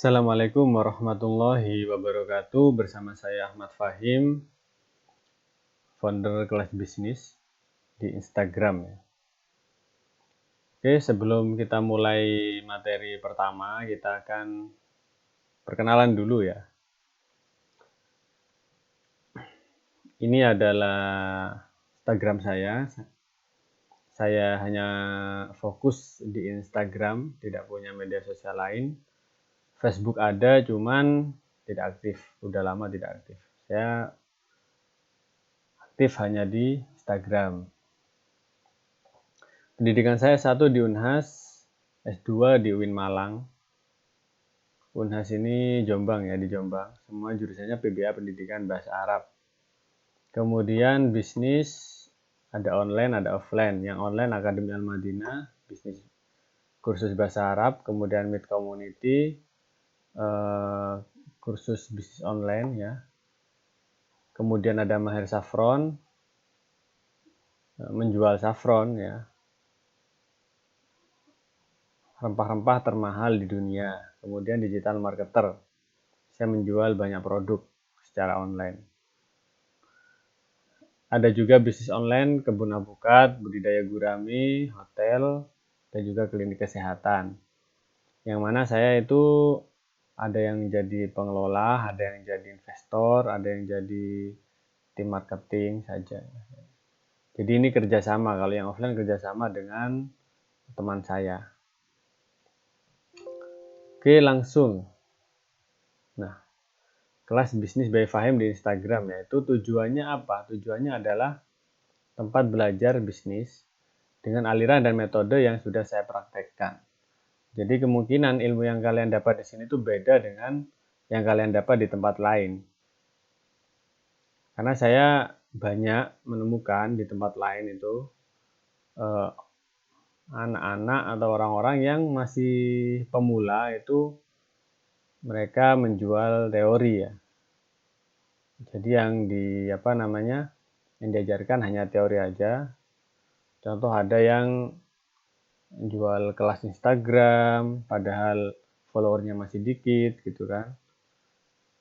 Assalamualaikum warahmatullahi wabarakatuh. Bersama saya Ahmad Fahim, founder kelas bisnis di Instagram ya. Oke, sebelum kita mulai materi pertama, kita akan perkenalan dulu ya. Ini adalah Instagram saya. Saya hanya fokus di Instagram, tidak punya media sosial lain. Facebook ada, cuman tidak aktif. Udah lama tidak aktif. Saya aktif hanya di Instagram. Pendidikan saya S1 di Unhas, S2 di UIN Malang. Unhas ini Jombang ya, di Jombang. Semua jurusannya PBA Pendidikan Bahasa Arab. Kemudian bisnis ada online, ada offline. Yang online Akademi Al-Madinah, bisnis kursus bahasa Arab, kemudian Meet Community, kursus bisnis online ya. Kemudian ada Mahir Saffron, menjual saffron ya. Rempah-rempah termahal di dunia. Kemudian digital marketer. Saya menjual banyak produk secara online. Ada juga bisnis online, kebun alpukat, budidaya gurami, hotel, dan juga klinik kesehatan. Yang mana saya itu ada yang jadi pengelola, ada yang jadi investor, ada yang jadi tim marketing saja. Jadi ini kerjasama, kalau yang offline kerjasama dengan teman saya. Oke, langsung. Nah, kelas bisnis by Fahim di Instagram yaitu tujuannya apa? Tujuannya adalah tempat belajar bisnis dengan aliran dan metode yang sudah saya praktekkan. Jadi kemungkinan ilmu yang kalian dapat di sini itu beda dengan yang kalian dapat di tempat lain. Karena saya banyak menemukan di tempat lain itu anak-anak atau orang-orang yang masih pemula itu mereka menjual teori ya. Jadi yang yang diajarkan hanya teori aja. Contoh ada yang jual kelas Instagram, padahal followernya masih dikit gitu kan.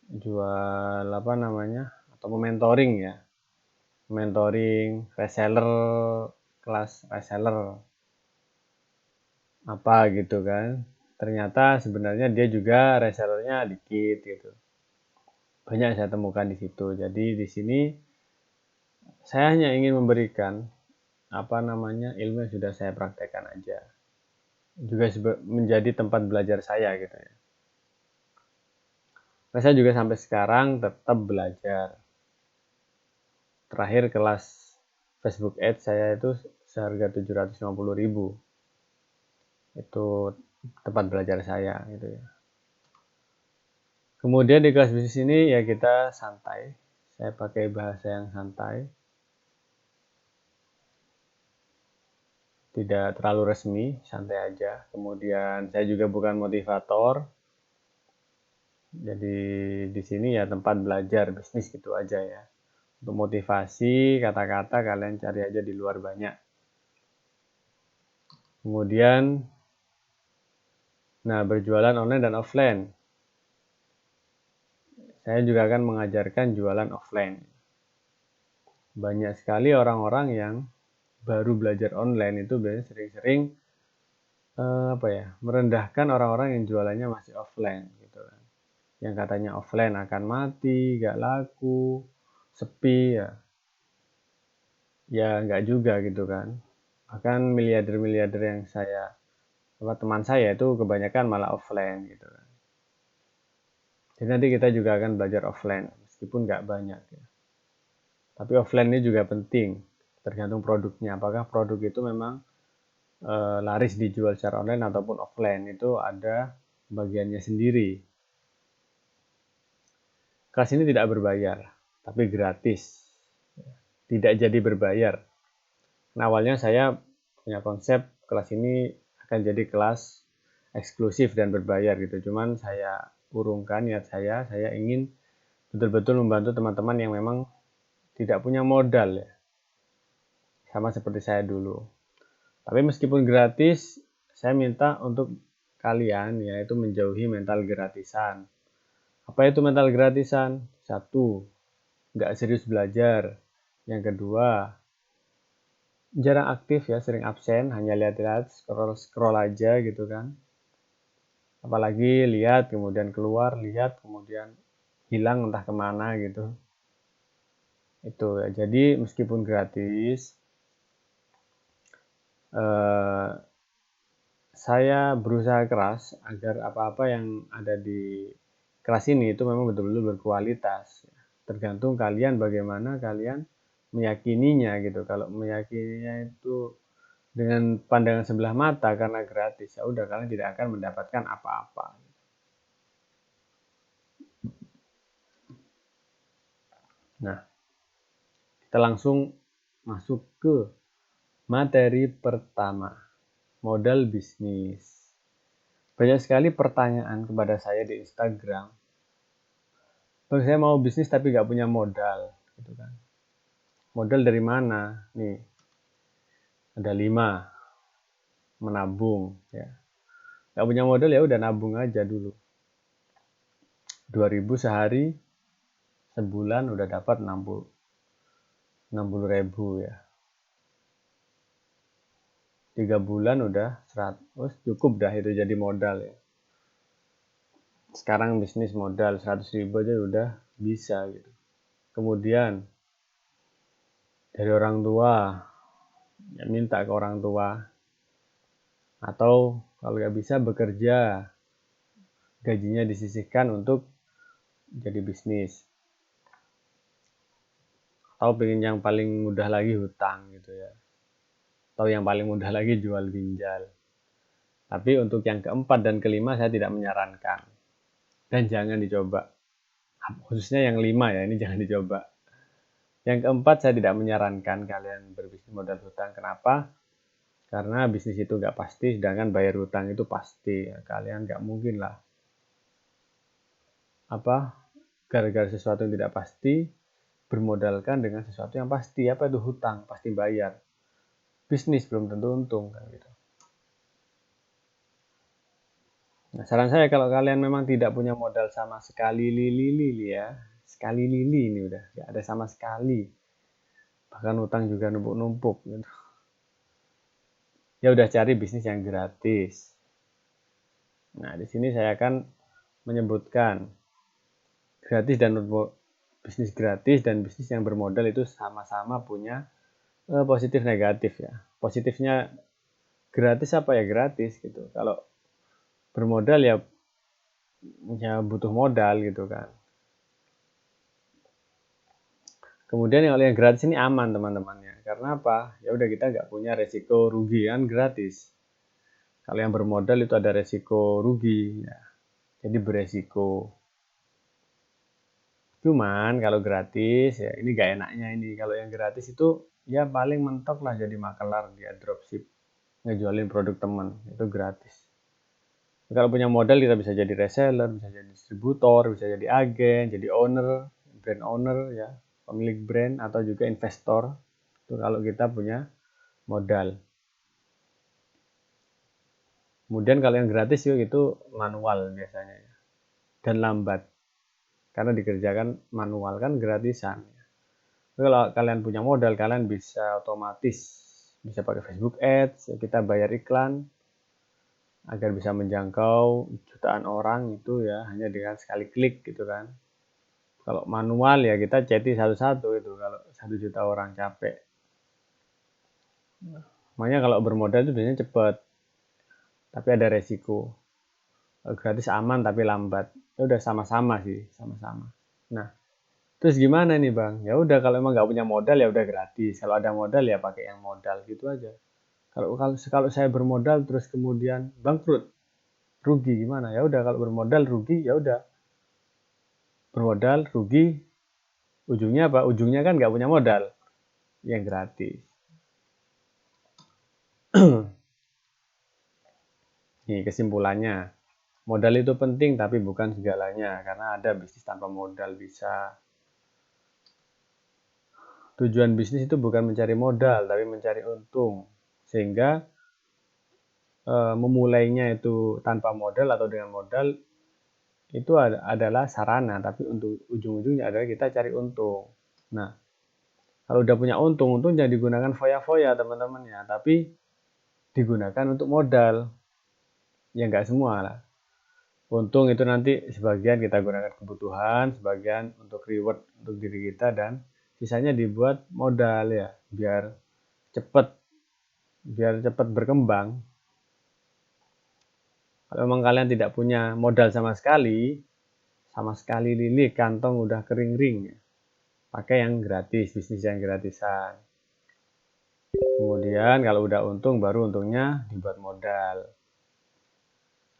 Jual atau mentoring ya. Mentoring, reseller, kelas reseller. Apa gitu kan. Ternyata sebenarnya dia juga resellernya dikit gitu. Banyak saya temukan di situ. Jadi di sini saya hanya ingin memberikan ilmu yang sudah saya praktekkan aja. Juga menjadi tempat belajar saya gitu ya. Saya juga sampai sekarang tetap belajar. Terakhir kelas Facebook Ads saya itu seharga 750.000. Itu tempat belajar saya gitu ya. Kemudian di kelas bisnis ini ya kita santai. Saya pakai bahasa yang santai. Tidak terlalu resmi, santai aja. Kemudian saya juga bukan motivator. Jadi di sini ya tempat belajar bisnis gitu aja ya. Untuk motivasi, kata-kata kalian cari aja di luar banyak. Kemudian, berjualan online dan offline. Saya juga akan mengajarkan jualan offline. Banyak sekali orang-orang yang baru belajar online itu biasanya sering-sering merendahkan orang-orang yang jualannya masih offline gitu kan. Yang katanya offline akan mati, gak laku, sepi ya. Ya nggak juga gitu kan. Bahkan miliarder-miliarder yang teman saya itu kebanyakan malah offline gitu kan. Jadi nanti kita juga akan belajar offline meskipun nggak banyak ya. Tapi offline ini juga penting, tergantung produknya. Apakah produk itu memang laris dijual secara online ataupun offline, itu ada bagiannya sendiri. Kelas ini tidak berbayar, tapi gratis. Tidak jadi berbayar. Nah, awalnya saya punya konsep kelas ini akan jadi kelas eksklusif dan berbayar gitu. Cuman saya urungkan niat saya ingin betul-betul membantu teman-teman yang memang tidak punya modal ya. Sama seperti saya dulu. Tapi meskipun gratis, saya minta untuk kalian yaitu menjauhi mental gratisan. Apa itu mental gratisan? 1, nggak serius belajar. Yang kedua, jarang aktif ya, sering absen, hanya lihat-lihat, scroll aja gitu kan. Apalagi lihat, kemudian keluar, lihat, kemudian hilang entah kemana gitu. Itu ya, jadi meskipun gratis, saya berusaha keras agar apa-apa yang ada di kelas ini itu memang betul-betul berkualitas. Tergantung kalian bagaimana kalian meyakininya gitu. Kalau meyakininya itu dengan pandangan sebelah mata karena gratis, ya udah kalian tidak akan mendapatkan apa-apa. Nah, kita langsung masuk ke materi pertama, modal bisnis. Banyak sekali pertanyaan kepada saya di Instagram. Bang, saya mau bisnis tapi nggak punya modal, gitu kan. Modal dari mana? Nih, ada 5, menabung. Ya, nggak punya modal ya udah nabung aja dulu. 2.000 sehari, sebulan udah dapat 60.000 ya. 3 bulan udah 100, cukup dah itu jadi modal ya. Sekarang bisnis modal 100.000 aja udah bisa gitu. Kemudian dari orang tua, ya minta ke orang tua, atau kalau nggak bisa bekerja, gajinya disisihkan untuk jadi bisnis. Atau pengen yang paling mudah lagi hutang gitu ya. Atau yang paling mudah lagi jual ginjal. Tapi untuk yang keempat dan kelima saya tidak menyarankan. Dan jangan dicoba. Khususnya yang 5 ya, ini jangan dicoba. Yang keempat saya tidak menyarankan kalian berbisnis modal hutang. Kenapa? Karena bisnis itu nggak pasti, sedangkan bayar hutang itu pasti. Ya, kalian nggak mungkin lah. Gara-gara sesuatu yang tidak pasti, bermodalkan dengan sesuatu yang pasti. Apa itu hutang? Pasti bayar. Bisnis belum tentu untung kan gitu. Nah, saran saya kalau kalian memang tidak punya modal sama sekali lili ya, sekali lili ini udah nggak ada sama sekali, bahkan utang juga numpuk-numpuk gitu. Ya udah cari bisnis yang gratis. Nah, di sini saya akan menyebutkan gratis dan bisnis gratis dan bisnis yang bermodal itu sama-sama punya positif negatif ya. Positifnya gratis apa ya gratis gitu. Kalau bermodal ya butuh modal gitu kan. Kemudian yang gratis ini aman teman-temannya. Karena apa? Ya udah kita nggak punya resiko rugi kan gratis. Kalau yang bermodal itu ada resiko rugi ya. Jadi beresiko. Cuman kalau gratis ya ini gak enaknya ini. Kalau yang gratis itu ya paling mentok lah jadi makelar dia dropship. Ngejualin produk teman. Itu gratis. Kalau punya modal kita bisa jadi reseller, bisa jadi distributor, bisa jadi agen, jadi owner, brand owner ya, pemilik brand atau juga investor. Itu kalau kita punya modal. Kemudian kalau yang gratis itu manual biasanya ya. Dan lambat. Karena dikerjakan manual kan gratisan. Kalau kalian punya modal, kalian bisa otomatis bisa pakai Facebook Ads, ya kita bayar iklan agar bisa menjangkau jutaan orang itu ya hanya dengan sekali klik gitu kan. Kalau manual ya kita chatting satu-satu itu kalau 1 juta orang capek. Makanya kalau bermodal itu biasanya cepat, tapi ada resiko. Gratis aman tapi lambat. Ya udah sama-sama sih, sama-sama. Nah, terus gimana nih bang? Ya udah kalau emang nggak punya modal ya udah gratis. Kalau ada modal ya pakai yang modal gitu aja. Kalau saya bermodal terus kemudian bangkrut, rugi gimana? Ya udah kalau bermodal rugi ya udah bermodal rugi. Ujungnya apa? Ujungnya kan nggak punya modal, yang gratis. Nih kesimpulannya, modal itu penting tapi bukan segalanya karena ada bisnis tanpa modal bisa. Tujuan bisnis itu bukan mencari modal tapi mencari untung. Sehingga memulainya itu tanpa modal atau dengan modal itu adalah sarana, tapi untuk ujung-ujungnya adalah kita cari untung. Nah, kalau udah punya untung jangan digunakan foya-foya teman-teman ya, tapi digunakan untuk modal. Ya nggak semua lah. Untung itu nanti sebagian kita gunakan kebutuhan, sebagian untuk reward untuk diri kita, dan sisanya dibuat modal ya, biar cepat berkembang. Kalau memang kalian tidak punya modal sama sekali lili, kantong udah kering ring, pakai yang gratis, bisnis yang gratisan. Kemudian kalau udah untung, baru untungnya dibuat modal.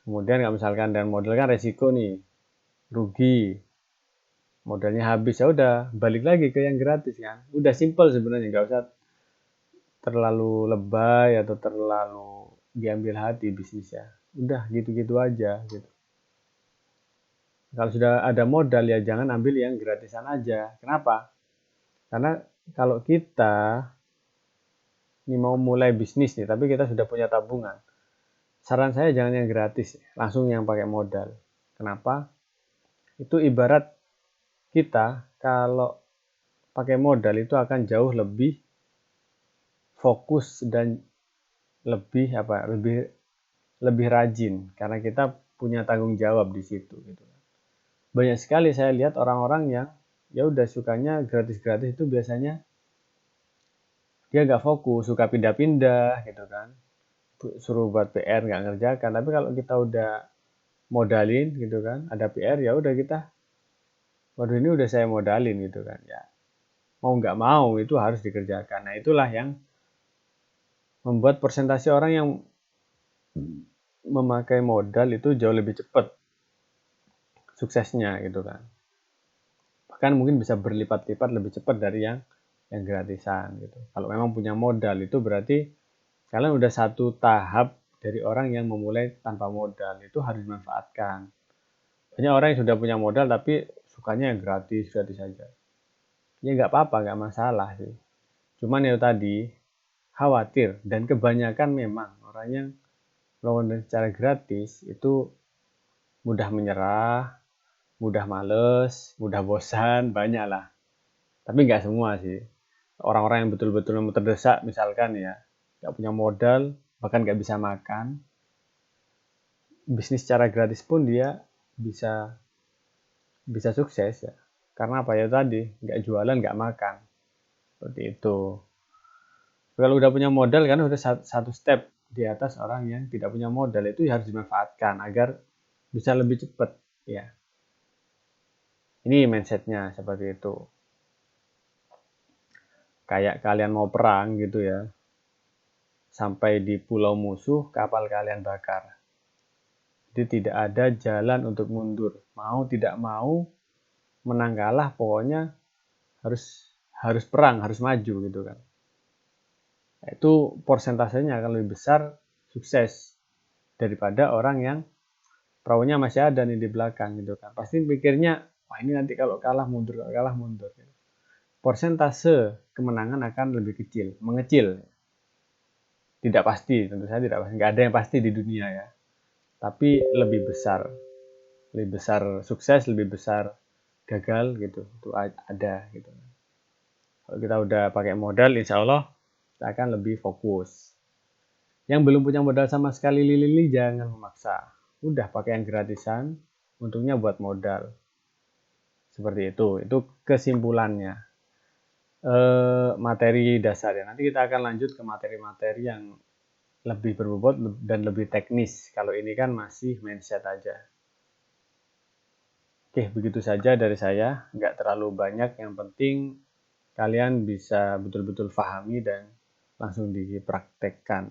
Kemudian kalau misalkan dan modal kan resiko nih, rugi, modalnya habis, ya udah balik lagi ke yang gratis kan. Udah simple sebenarnya, nggak usah terlalu lebay atau terlalu diambil hati bisnisnya. Udah gitu-gitu aja gitu. Kalau sudah ada modal ya jangan ambil yang gratisan aja. Kenapa? Karena kalau kita ini mau mulai bisnis nih, tapi kita sudah punya tabungan, saran saya jangan yang gratis, langsung yang pakai modal. Kenapa? Itu ibarat kita kalau pakai modal itu akan jauh lebih fokus dan lebih rajin karena kita punya tanggung jawab di situ gitu. Banyak sekali saya lihat orang-orang yang ya udah sukanya gratis-gratis, itu biasanya dia nggak fokus, suka pindah-pindah gitu kan, suruh buat PR nggak ngerjakan. Tapi kalau kita udah modalin gitu kan, ada PR ya udah kita, waduh ini udah saya modalin gitu kan ya, mau nggak mau itu harus dikerjakan. Nah itulah yang membuat persentase orang yang memakai modal itu jauh lebih cepat suksesnya gitu kan, bahkan mungkin bisa berlipat-lipat lebih cepat dari yang gratisan gitu. Kalau memang punya modal itu berarti kalian udah satu tahap dari orang yang memulai tanpa modal, itu harus dimanfaatkan. Banyak orang yang sudah punya modal tapi sukanya yang gratis saja. Ya nggak apa-apa, nggak masalah sih. Cuman ya tadi, khawatir dan kebanyakan memang orang yang melakukan secara gratis itu mudah menyerah, mudah males, mudah bosan, banyak lah. Tapi nggak semua sih. Orang-orang yang betul-betul terdesak misalkan ya, nggak punya modal, bahkan nggak bisa makan, bisnis secara gratis pun dia bisa bisa sukses ya. Karena apa ya tadi, nggak jualan, nggak makan. Seperti itu. Kalau udah punya modal kan udah satu step di atas orang yang tidak punya modal, itu harus dimanfaatkan agar bisa lebih cepat ya. Ini mindsetnya seperti itu. Kayak kalian mau perang gitu ya. Sampai di pulau musuh, kapal kalian bakar. Jadi tidak ada jalan untuk mundur. Mau tidak mau, menang kalah pokoknya harus perang, harus maju gitu kan. Itu persentasenya akan lebih besar sukses daripada orang yang perahunya masih ada nih di belakang gitu kan. Pasti pikirnya, wah ini nanti kalau kalah mundur, kalau kalah mundur. Persentase kemenangan akan lebih kecil, mengecil. Tidak pasti, tentu saja tidak pasti. Nggak ada yang pasti di dunia ya. Tapi lebih besar sukses, lebih besar gagal gitu. Itu ada gitu. Kalau kita udah pakai modal, insya Allah kita akan lebih fokus. Yang belum punya modal sama sekali lili jangan memaksa. Udah pakai yang gratisan, untungnya buat modal. Seperti itu kesimpulannya. Materi dasar ya. Nanti kita akan lanjut ke materi-materi yang lebih berbobot dan lebih teknis. Kalau ini kan masih mindset aja. Oke, begitu saja dari saya. Nggak terlalu banyak, yang penting kalian bisa betul-betul pahami dan langsung dipraktekkan.